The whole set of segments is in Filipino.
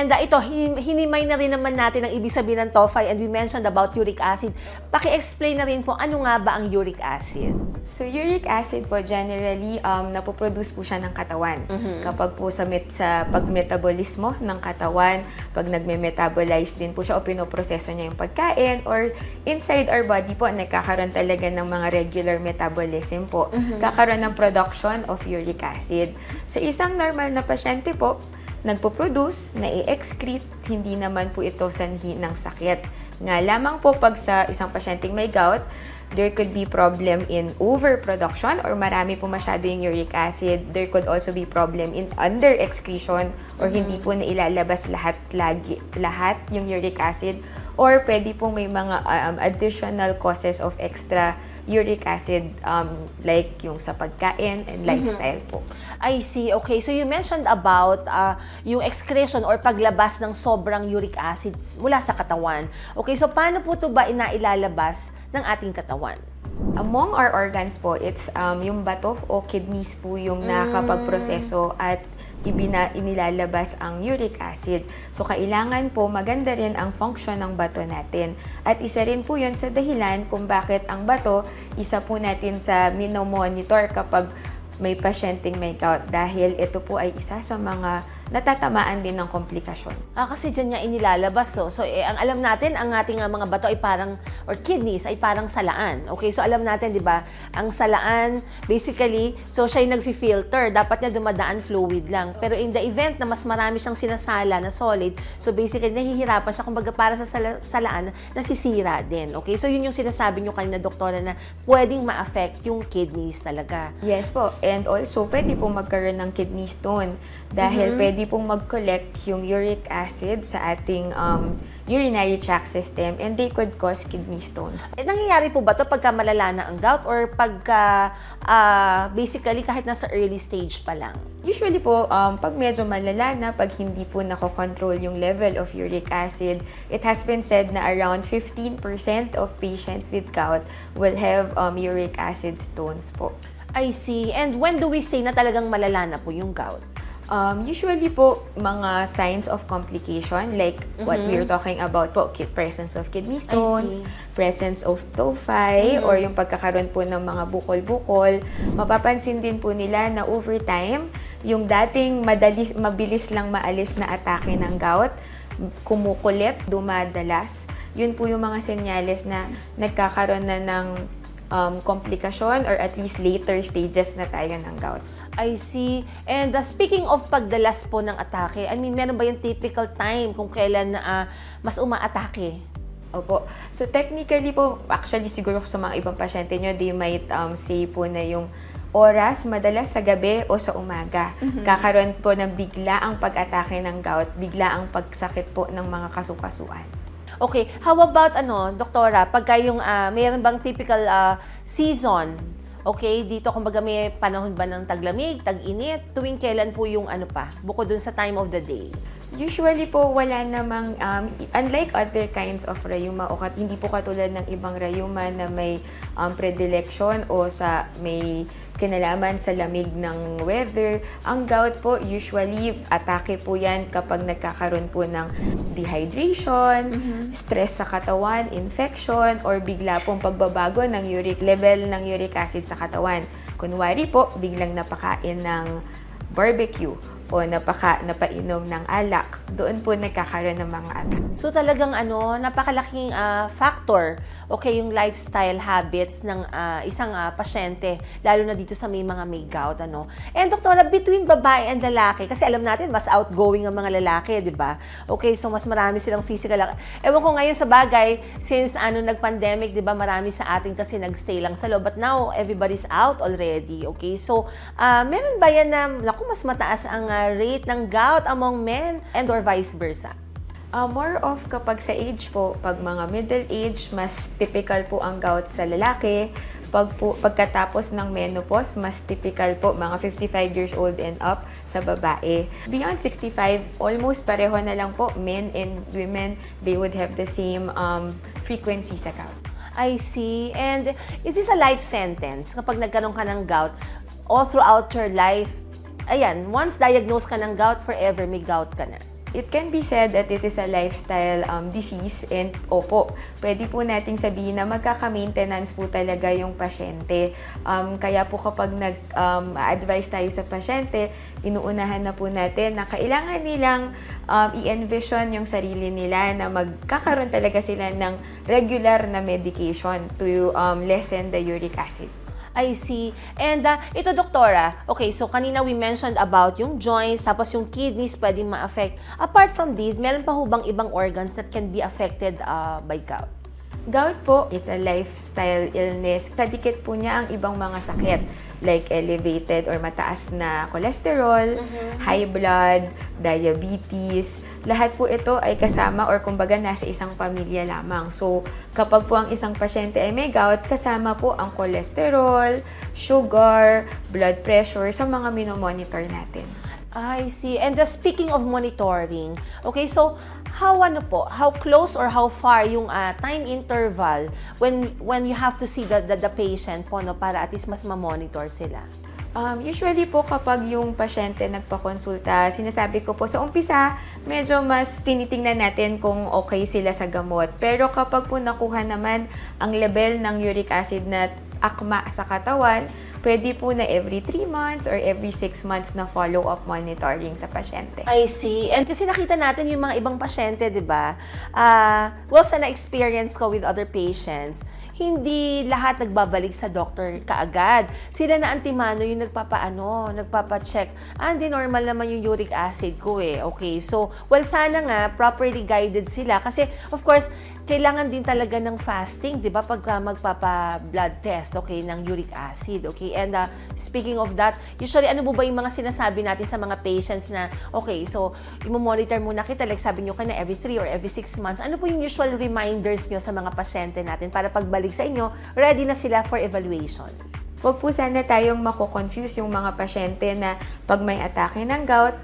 And ito, hinimay na rin naman natin ang ibig sabihin ng TOFI and we mentioned about uric acid. Paki-explain na rin po ano nga ba ang uric acid? So, uric acid po, generally, napoproduce po siya ng katawan. Kapag po sa pag-metabolismo ng katawan, pag nagme-metabolize din po siya o pinoproseso niya yung pagkain, or inside our body po, nagkakaroon talaga ng mga regular metabolism po. Kakaroon ng production of uric acid. Sa isang normal na pasyente po, nagpo-produce, na-excrete, hindi naman po ito sanhi ng sakit. Nga lamang po pag sa isang pasyenteng may gout, there could be problem in overproduction or marami po masyado yung uric acid. There could also be problem in under-excretion or hindi po na ilalabas lahat yung uric acid. Or pwede po may mga additional causes of extra uric acid like yung sa pagkain and lifestyle po. I see. Okay. So you mentioned about yung excretion or paglabas ng sobrang uric acid mula sa katawan. Okay. So paano po ito ba inailalabas ng ating katawan? Among our organs po, it's yung bato o kidneys po yung nakapagproseso at inilalabas ang uric acid. So, kailangan po maganda rin ang function ng bato natin. At isa rin po yun sa dahilan kung bakit ang bato, isa po natin sa minomonitor kapag may pasyenteng may gout dahil ito po ay isa sa mga natatamaan din ng komplikasyon. Kasi dyan niya inilalabas. So ang alam natin, ang ating mga bato ay parang, or kidneys, ay parang salaan. Okay, so alam natin, di ba, ang salaan, basically, so siya yung nag-filter. Dapat niya dumadaan fluid lang. Pero in the event na mas marami siyang sinasala na solid, so basically, nahihirapan siya, kumbaga para sa salaan, nasisira din. Okay, so yun yung sinasabi niyo kanina, doktora, na pwedeng ma-affect yung kidneys talaga. Yes po. And also, pwede po magkaroon ng kidney stone dahil pwede pong mag-collect yung uric acid sa ating urinary tract system and they could cause kidney stones. Nangyayari po ba ito pagka malala na ang gout or pagka basically kahit nasa early stage pa lang? Usually po, pag medyo malala na, pag hindi po nakokontrol yung level of uric acid, it has been said na around 15% of patients with gout will have uric acid stones po. I see. And when do we say na talagang malala na po yung gout? Usually po, mga signs of complication like what we're talking about po, presence of kidney stones, presence of TOFI, or yung pagkakaroon po ng mga bukol-bukol. Mapapansin din po nila na over time, yung dating mabilis lang maalis na atake ng gout, kumukulit, dumadalas. Yun po yung mga senyales na nagkakaroon na ng komplikasyon or at least later stages na tayo ng gout. I see. And speaking of pagdalas po ng atake, I mean, meron ba yung typical time kung kailan mas umaatake? Opo. So technically po, actually siguro sa mga ibang pasyente nyo, they might say po na yung oras, madalas sa gabi o sa umaga. Kakaroon po ng bigla ang pag-atake ng gout, bigla ang pagsakit po ng mga kasukasuan. Okay, how about doktora, pagka yung mayroon bang typical season? Okay, dito kumbaga may panahon ba ng taglamig, tag-init, tuwing kailan po yung bukod dun sa time of the day? Usually po, wala namang, unlike other kinds of rheuma, o hindi po katulad ng ibang rheuma na may predilection o sa may kinalaman sa lamig ng weather, ang gout po, usually, atake po yan kapag nagkakaroon po ng dehydration, stress sa katawan, infection, or bigla pong pagbabago ng level ng uric acid sa katawan. Kunwari po, biglang napakain ng barbecue o napainom ng alak, doon po nagkakaroon ng mga attack. So talagang napakalaking factor, okay, yung lifestyle habits ng isang pasyente, lalo na dito sa may gout, And doktora, between babae and lalaki, kasi alam natin, mas outgoing ang mga lalaki, di ba? Okay, so mas marami silang physical. Ewan ko ngayon sa bagay, since nag-pandemic, di ba, marami sa atin kasi nagstay lang sa loob, but now, everybody's out already, okay? So, meron ba yan na, mas mataas ang rate ng gout among men and or vice versa? More of kapag sa age po, pag mga middle age, mas typical po ang gout sa lalaki. Pagkatapos ng menopause, mas typical po mga 55 years old and up sa babae. Beyond 65, almost pareho na lang po, men and women, they would have the same frequency sa gout. I see. And is this a life sentence? Kapag nagkaroon ka ng gout, all throughout your life, ayan, once diagnosed ka ng gout, forever may gout ka na? It can be said that it is a lifestyle disease and opo, pwede po nating sabihin na magkaka-maintenance po talaga yung pasyente. Kaya po kapag nag-advise tayo sa pasyente, inuunahan na po natin na kailangan nilang i-envision yung sarili nila na magkakaroon talaga sila ng regular na medication to lessen the uric acid. I see. And ito, doktora, okay, so kanina we mentioned about yung joints, tapos yung kidneys pwedeng ma-affect. Apart from these, meron pa ho bang ibang organs that can be affected by gout? Gout po, it's a lifestyle illness. Kadikit po niya ang ibang mga sakit like elevated or mataas na cholesterol, high blood, diabetes. Lahat po ito ay kasama or kumbaga nasa isang pamilya lamang. So, kapag po ang isang pasyente ay may gout, kasama po ang cholesterol, sugar, blood pressure sa mga minomonitor natin. I see. And speaking of monitoring, okay, so how close or how far yung time interval when you have to see the patient po, no, para at least mas ma-monitor sila? Usually po kapag yung pasyente nagpakonsulta, sinasabi ko po sa umpisa, medyo mas tinitingnan natin kung okay sila sa gamot. Pero kapag po nakuha naman ang level ng uric acid na akma sa katawan, pwede po na every 3 months or every 6 months na follow-up monitoring sa pasyente. I see. And kasi nakita natin yung mga ibang pasyente, di ba? Sa na-experience ko with other patients, hindi lahat nagbabalik sa doctor kaagad. Sila na antimano yung nagpapacheck. Hindi normal naman yung uric acid ko eh. Okay, so, sana nga, properly guided sila. Kasi, of course, kailangan din talaga ng fasting, di ba? Pagka magpapa-blood test, okay, ng uric acid, okay? And speaking of that, usually, ano po ba yung mga sinasabi natin sa mga patients na, okay, so, i-monitor muna kita, like sabi nyo na every 3 or every 6 months. Ano po yung usual reminders nyo sa mga pasyente natin para pagbalik sa inyo, ready na sila for evaluation? Huwag po sana tayong mako-confuse yung mga pasyente na pag may atake ng gout,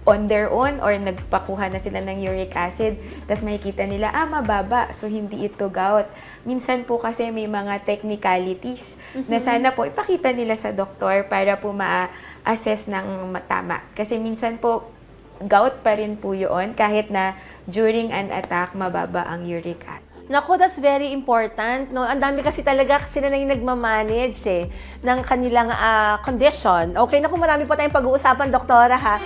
on their own or nagpakuha na sila ng uric acid, tapos makikita nila, mababa, so hindi ito gout. Minsan po kasi may mga technicalities na sana po ipakita nila sa doktor para po ma-assess ng tama. Kasi minsan po, gout pa rin po yun kahit na during an attack, mababa ang uric acid. Nako, that's very important. No? Ang dami kasi talaga sila na yung nagmamanage ng kanilang condition. Okay, naku, marami pa tayong pag-uusapan, doktora, ha?